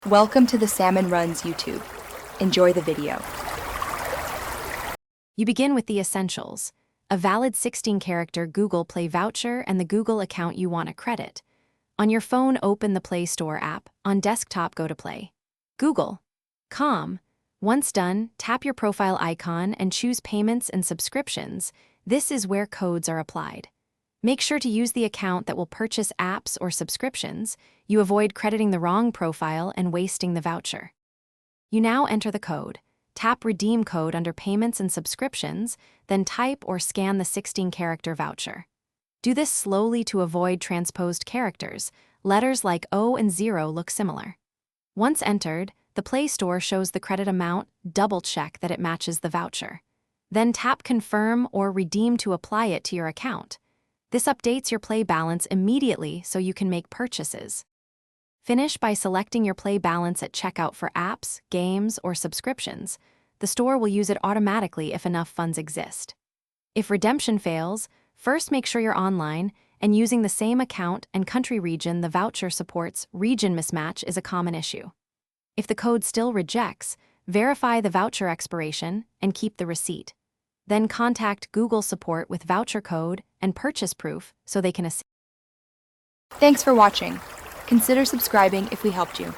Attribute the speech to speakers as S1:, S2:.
S1: Welcome to the Salmon Runs YouTube. Enjoy the video.
S2: You begin with the essentials: a valid 16-character Google Play voucher and the Google account you want to credit. On your phone, open the Play Store app. On desktop, go to Play. Google.com. Once done, tap your profile icon and choose Payments and Subscriptions. This is where codes are applied. Make sure to use the account that will purchase apps or subscriptions. You avoid crediting the wrong profile and wasting the voucher. You now enter the code. Tap Redeem Code under Payments and Subscriptions, then type or scan the 16-character voucher. Do this slowly to avoid transposed characters. Letters like O and 0 look similar. Once entered, the Play Store shows the credit amount. Double-check that it matches the voucher. Then tap Confirm or Redeem to apply it to your account. This updates your Play balance immediately so you can make purchases. Finish by selecting your Play balance at checkout for apps, games, or subscriptions. The store will use it automatically if enough funds exist. If redemption fails, first make sure you're online and using the same account and country region the voucher supports. Region mismatch is a common issue. If the code still rejects, verify the voucher expiration and keep the receipt. Then contact Google support with voucher code and purchase proof so they can assist.
S1: Thanks for watching. Consider subscribing if we helped you.